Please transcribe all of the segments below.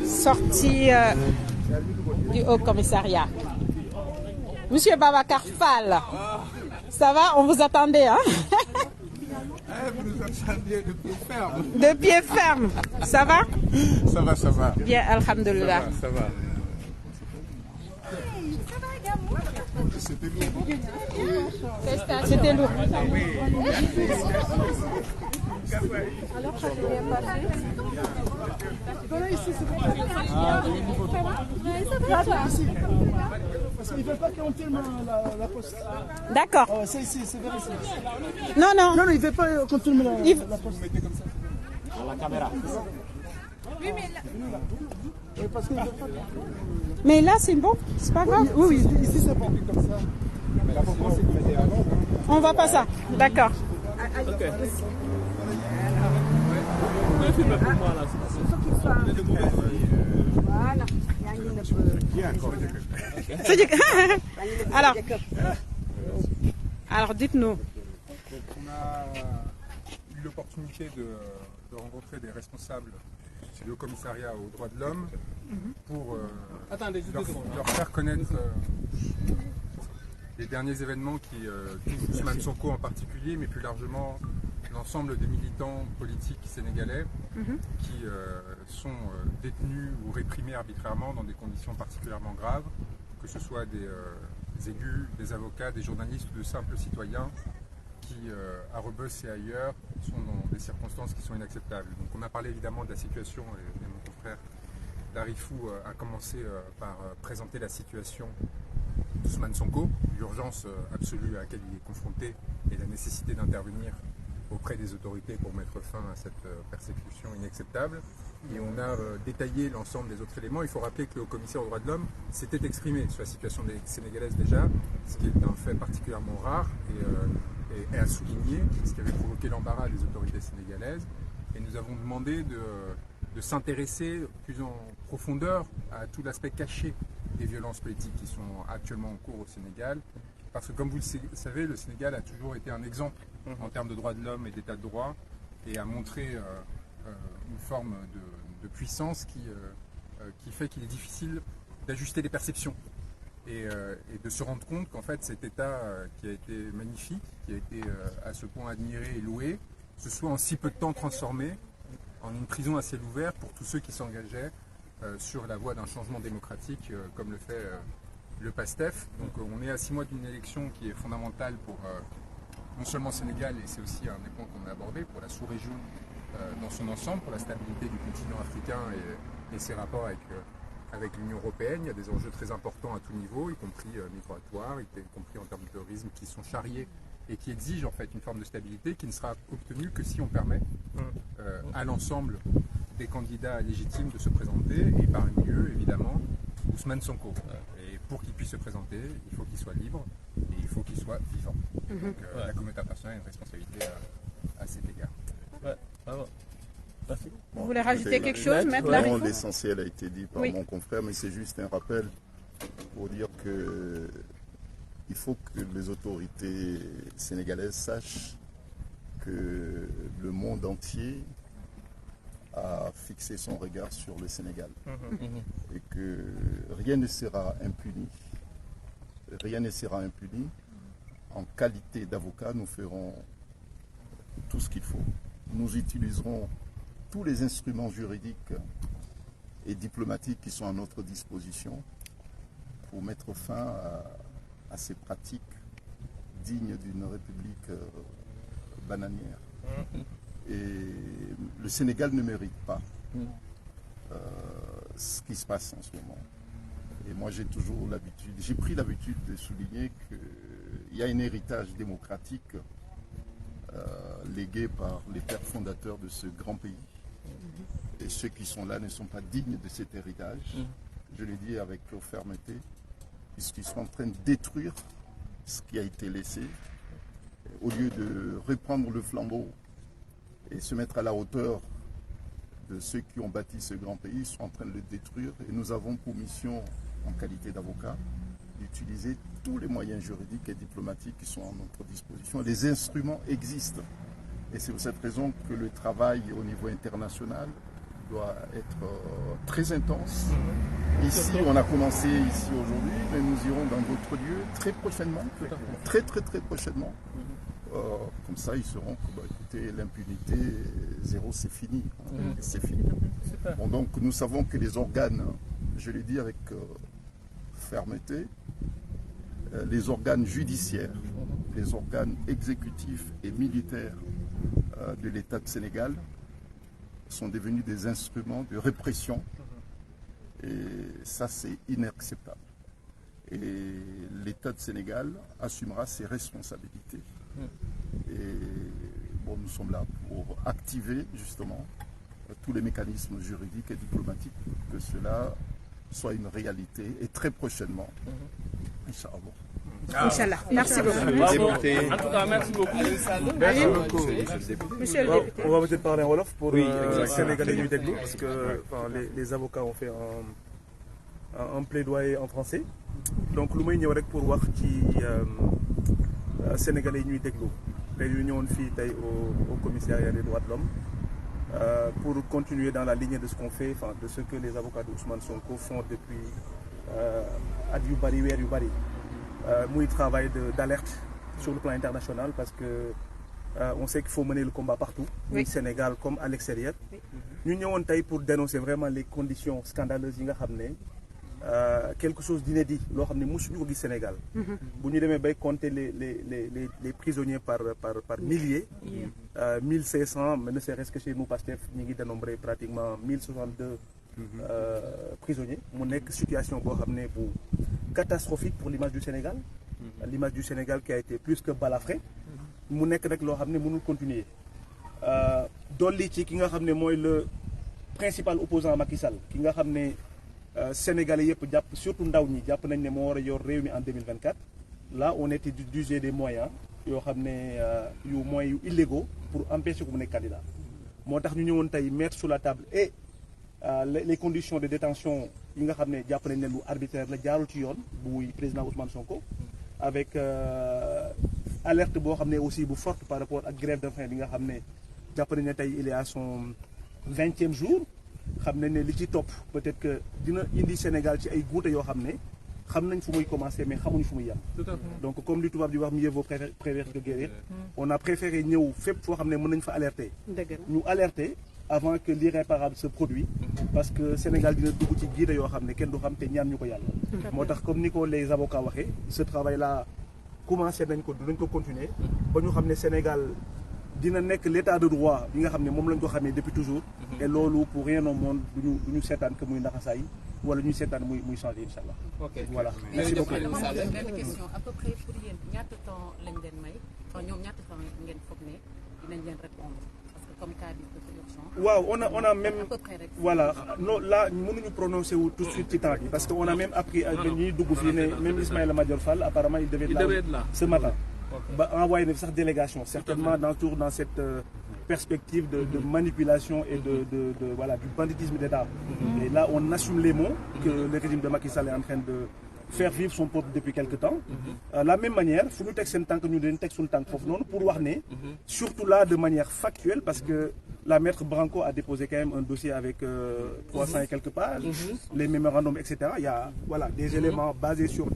sortie du Haut Commissariat. Monsieur Babacar Fall, ça va? On vous attendait, hein? Vous nous attendiez de pied ferme. De pied ferme. Ça va? Ça va, ça va. Bien, alhamdoulilah. Ça va. C'était lourd. C'était lourd. Alors, ça s'est bien passé. Voilà, ici, c'est bon. Ça va, ici. Parce qu'il ne veut pas qu'on filme la poste. D'accord. C'est ici, c'est vers ici. Non, non. Non, il ne veut pas qu'on filme la poste. La caméra. Oui, mais là... Parce qu'il ne veut pas. Mais là, c'est bon. C'est pas grave. Oui, ici, c'est bon. Comme ça. Mais la France, c'est que c'était avant. On va pas ça. D'accord. Ok. Voilà. Alors, dites-nous. On a eu l'opportunité de rencontrer des responsables du Haut Commissariat aux droits de l'homme pour leur faire connaître les derniers événements qui touchent Ousmane Sonko en particulier, mais plus largement l'ensemble des militants politiques sénégalais qui sont détenus ou réprimés arbitrairement dans des conditions particulièrement graves, que ce soit des élus, des avocats, des journalistes ou de simples citoyens qui, à Rebeuss et ailleurs, sont dans des circonstances qui sont inacceptables. Donc on a parlé évidemment de la situation et mon confrère Darifou a commencé par présenter la situation d'Ousmane Sonko, l'urgence absolue à laquelle il est confronté et la nécessité d'intervenir auprès des autorités pour mettre fin à cette persécution inacceptable. Et on a détaillé l'ensemble des autres éléments. Il faut rappeler que le Haut-Commissaire aux droits de l'homme s'était exprimé sur la situation des Sénégalaises déjà, ce qui est un fait particulièrement rare et à souligner, ce qui avait provoqué l'embarras des autorités sénégalaises. Et nous avons demandé de s'intéresser plus en profondeur à tout l'aspect caché des violences politiques qui sont actuellement en cours au Sénégal. Parce que comme vous le savez, le Sénégal a toujours été un exemple en termes de droits de l'homme et d'état de droit et a montré une forme de puissance qui fait qu'il est difficile d'ajuster les perceptions et de se rendre compte qu'en fait cet état qui a été magnifique, qui a été à ce point admiré et loué, se soit en si peu de temps transformé en une prison à ciel ouvert pour tous ceux qui s'engageaient sur la voie d'un changement démocratique comme le fait le PASTEF. Donc on est à 6 mois d'une élection qui est fondamentale pour non seulement le Sénégal, et c'est aussi un des points qu'on a abordé, pour la sous-région dans son ensemble, pour la stabilité du continent africain et ses rapports avec l'Union européenne. Il y a des enjeux très importants à tout niveau, y compris migratoires, y compris en termes de terrorisme, qui sont charriés et qui exigent en fait une forme de stabilité qui ne sera obtenue que si on permet à l'ensemble des candidats légitimes de se présenter, et parmi eux, évidemment, Ousmane Sonko. Et pour qu'il puisse se présenter, il faut qu'il soit libre et il faut qu'il soit vivant. Donc la communauté internationale a une responsabilité à cet égard. Merci. Vous voulez rajouter quelque chose, Maître Darifou? L'essentiel a été dit par mon confrère, mais c'est juste un rappel pour dire que il faut que les autorités sénégalaises sachent que le monde entier a fixé son regard sur le Sénégal et que rien ne sera impuni. Rien ne sera impuni. En qualité d'avocat, nous ferons tout ce qu'il faut. Nous utiliserons tous les instruments juridiques et diplomatiques qui sont à notre disposition pour mettre fin à ces pratiques dignes d'une république bananière. Et le Sénégal ne mérite pas ce qui se passe en ce moment. Et moi j'ai pris l'habitude de souligner qu'il y a un héritage démocratique légué par les pères fondateurs de ce grand pays. Et ceux qui sont là ne sont pas dignes de cet héritage. Je le dis avec fermeté, puisqu'ils sont en train de détruire ce qui a été laissé, au lieu de reprendre le flambeau et se mettre à la hauteur de ceux qui ont bâti ce grand pays. Ils sont en train de le détruire et nous avons pour mission, en qualité d'avocat, d'utiliser tous les moyens juridiques et diplomatiques qui sont à notre disposition. Les instruments existent et c'est pour cette raison que le travail au niveau international doit être très intense. Ici, on a commencé ici aujourd'hui, mais nous irons dans d'autres lieux très prochainement, très prochainement. Comme ça, ils sauront que, écoutez, l'impunité zéro, c'est fini. C'est fini. Bon, donc, nous savons que les organes, je l'ai dit avec fermeté, les organes judiciaires, les organes exécutifs et militaires de l'État de Sénégal sont devenus des instruments de répression. Et ça, c'est inacceptable. Et l'État de Sénégal assumera ses responsabilités. Et bon, nous sommes là pour activer justement tous les mécanismes juridiques et diplomatiques pour que cela soit une réalité et très prochainement. Inch'Allah. Inch'Allah. Merci beaucoup. En tout cas, merci beaucoup. Merci beaucoup. Monsieur le député. On va peut-être parler en wolof pour Sénégalais ñuy déglu parce que les avocats ont fait un plaidoyer en français. Donc lu may ñëw rek pour wax ci Sénégalais ñuy déglu tey ñu ñëwoon fii tey au commissariat des droits de l'homme pour continuer dans la lignée de ce qu'on fait, de ce que les avocats d'Ousmane Sonko font depuis at yu bari weer yu bari muy travail d'alerte sur le plan international parce que on sait qu'il faut mener le combat partout, au Sénégal comme à l'extérieur. Ñu ñëwoon tey pour dénoncer vraiment les conditions scandaleuses yi nga xam ne quelque chose d'inédit loo xam ne mosuñu ko gis Sénégal. bu ñu demee bay compter les prisonniers par milliers. 1500 mais ne serait-ce que chez nous Pastef ñu ngi dénombré pratiquement 1062 prisonniers mu nekk situation boo xam ne bu catastrophique pour l'image du Sénégal. L'image du Sénégal qui a été plus que balafrée. mu nekk rek loo xam ne mënul continuer dolli ci ki nga xam ne mooy le principal opposant Macky Sall ki nga xam ne Sénégalais yëpp jàpp surtout ndaw ñi jàpp nañ ne moo war a yor réew mi en 2024 là on était d'user des moyens yoo xam ne moyens yu illégaux pour empêcher ko mu nekk candidat moo tax ñu ñëwoon tey mettre sur la table et les conditions de détention yi nga xam ne jàpp nañ ne lu arbitraire la jaarul ci yoon bu président Ousmane Sonko avec alerte boo xam ne aussi bu forte par rapport ak grève de faim bi nga xam ne jàpp nañ ne tey il est à son 20e jour xam nañ ne li ci topp peut-être que dina indi Sénégal ci ay guute yoo xam ne xam nañ fu muy commencer mais xamuñ fu muy yem. Donc comme li tubaab di wax mieux vaut prévenir que guérir. On a préféré ñëw fépp foo xam ne mën nañ fa alerter. ñu alerter avant que l'irréparable se produise parce que Sénégal dina dugg ci guute yoo xam ne kenn du xam te ñaan ñu ko yàlla. moo tax comme ni ko les avocats waxee ce travail là commencé nañ ko dinañ ko continuer ba ñu xam ne Sénégal dina nekk l'état de droit bi nga xam ne moom lañ ko xamee depuis toujours. et loolu pour rien au monde du ñu seetaan que muy naxasaay wala ñu seetaan muy changer incha allah. ok voilà merci beaucoup. benn question à peu près pour yéen ñaata temps lañ leen may ñoom ñaata temps ngeen foog ne dinañ leen répondre parce que comme cas d'urgence. waaw on a même à peu près rek. voilà non là mënuñu prononcer wu tout de suite ci temps bi parce que on a même appris ñuy dugg fii ne même Ismaïla Madior Fall apparemment il devait être là ce matin. ba envoyé na sax délégation certainement toujours dans cette perspective de manipulation et de voilà du banditisme d'État. Et là on assume les mots que le régime de Macky Sall est en train de faire vivre son peuple depuis quelque temps. La même manière fu ñu teg seen tànk ñu leen teg suñu tànk foofu noonu pour wax ne surtout là de manière factuelle parce que la maître Branco a déposé quand même un dossier avec 300 et quelques pages, les mémorandums etc. Il y a voilà des éléments basés sur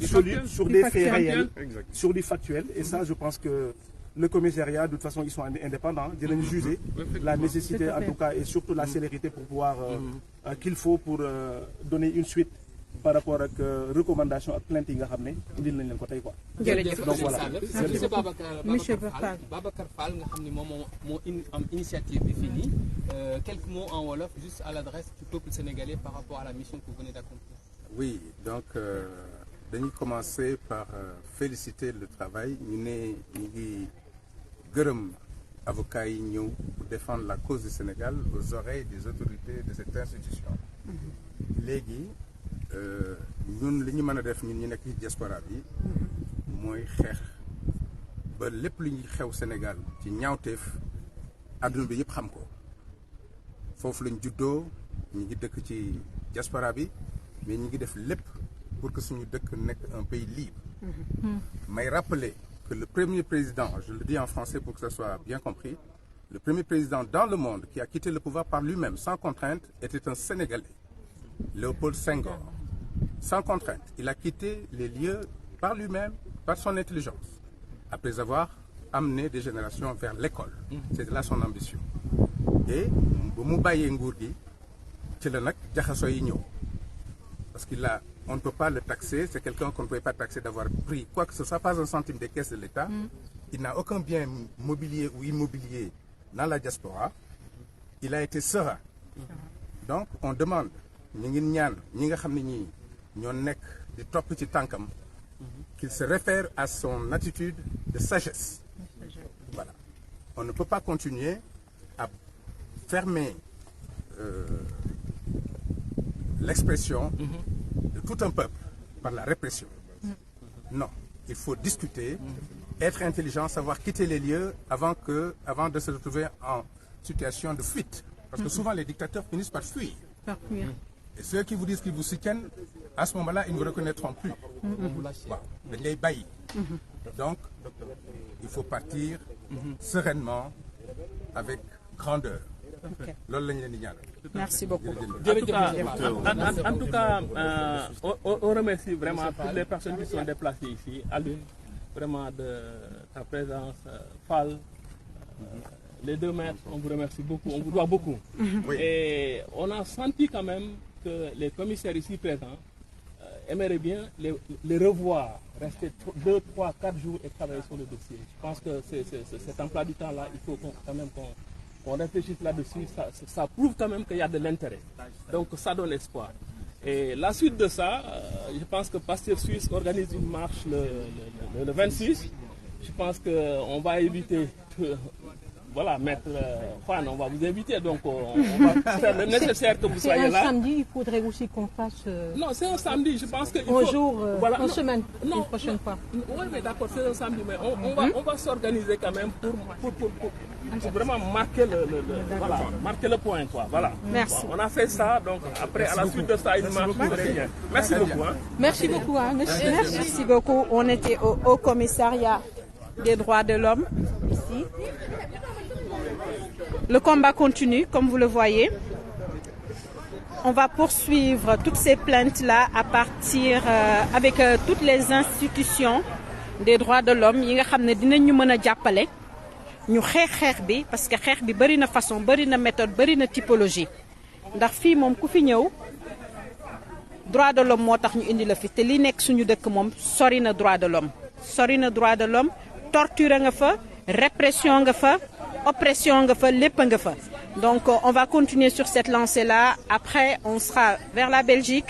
sur des faits réels, sur du factuel. Et ça, je pense que le commissariat, de toute façon, ils sont indépendants, dinañ juger la nécessité, en tout cas, et surtout la célérité pour pouvoir qu'il faut pour donner une suite par rapport ak recommandation ak plainte yi nga xam ne indil nañ leen ko tey quoi. jërëjëf donc voilà. monsieur Babacar Fall nga xam ne moom moo am initiative bi fii nii quelques mots en wolof juste à l'adresse du peuple sénégalais par rapport à la mission que vous venez d'accomplir. Oui, donc dañuy commencer par féliciter le travail ñu ngi gërëm avocats yi ñëw pour défendre la cause du Sénégal aux oreilles des autorités de cette institution. léegi ñun li ñu mën a def ñun ñu nekk ci diaspora bi mooy xeex ba lépp lu ñuy xew Sénégal ci ñaawteef àdduna bi yëpp xam ko foofu lañ juddoo ñu ngi dëkk ci diaspora bi mais ñu ngi def lépp pour que suñu dëkk nekk un pays libre. may rappeler que le premier président, je le dis en français pour que ça soit bien compris, Le premier président dans le monde qui a quitté le pouvoir par lui-même, sans contrainte, était un Sénégalais, Léopold Senghor. Sans contrainte, il a quitté les lieux par lui-même, par son intelligence, après avoir amené des générations vers l'école. C'était là son ambition. Et parce qu'on ne peut pas le taxer, c'est quelqu'un qu'on ne peut pas taxer d'avoir pris quoi que ce soit, pas un centime des caisses de l'État. Il n'a aucun bien mobilier ou immobilier dans la diaspora. Il a été serein. Donc on demande qu'il se réfère à son attitude de sagesse. Voilà. On ne peut pas continuer à fermer l'expression de tout un peuple par la répression. Non, il faut discuter, être intelligent, savoir quitter les lieux avant de se retrouver en situation de fuite. Parce que souvent les dictateurs finissent par fuir. Et ceux qui vous disent qu'ils vous soutiennent, à ce moment-là, ils ne vous reconnaîtront plus. Donc, il faut partir sereinement, avec grandeur. Merci beaucoup. En tout cas, on remercie vraiment toutes les personnes qui sont déplacées ici. Alune, vraiment de ta présence. Fall, les 2 maîtres, on vous remercie beaucoup, on vous doit beaucoup. Et on a senti quand même que les commissaires ici présents aimeraient bien les revoir, rester 2, 3, 4 jours et travailler sur le dossier. Je pense que cet emploi du temps-là, il faut quand même qu'on réfléchisse là-dessus. Ça prouve quand même qu'il y a de l'intérêt. Donc ça donne espoir. Et la suite de ça, je pense que Pastef Suisse organise une marche le 26. Je pense qu'on va éviter... Voilà, maître Juan, on va vous inviter, donc on va faire le nécessaire que vous soyez là. C'est un samedi, il faudrait aussi qu'on fasse... Non, c'est un samedi, je pense que... Un jour, voilà, une semaine, une prochaine fois. Oui, mais d'accord, c'est un samedi, mais on va s'organiser quand même pour vraiment marquer marquer le point, quoi. Voilà. Merci. Bon, on a fait ça, donc après, à la suite de ça, une marche très bien. Merci beaucoup. Hein. Merci beaucoup. Hein. Merci beaucoup. On était au Haut Commissariat des droits de l'homme, ici. Le combat continue, comme vous le voyez. On va poursuivre toutes ces plaintes-là à partir avec toutes les institutions des droits de l'homme. Yi nga xamné dinañu mëna jappalé ñu xex bi parce que xex bi bari na façon, bari na méthode, bari na typologie. Ndax fi mom ku fi ñëw droit de l'homme motax ñu indi la fi té li nekk suñu dëkk mom sori na droit de l'homme. Sori na droit de l'homme, torture nga fa, répression nga fa, oppression nga fa, lépp nga fa. Donc on va continuer sur cette lancée-là. Après, on sera vers la Belgique,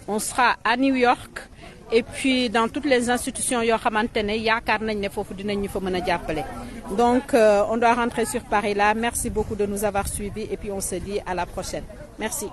on sera à New York et puis dans toutes les institutions yo xamantene yaakar nañ ne fofu dinañ ñu fa mëna jappalé. Donc on doit rentrer sur Paris là. Merci beaucoup de nous avoir suivis et puis on se dit à la prochaine. Merci.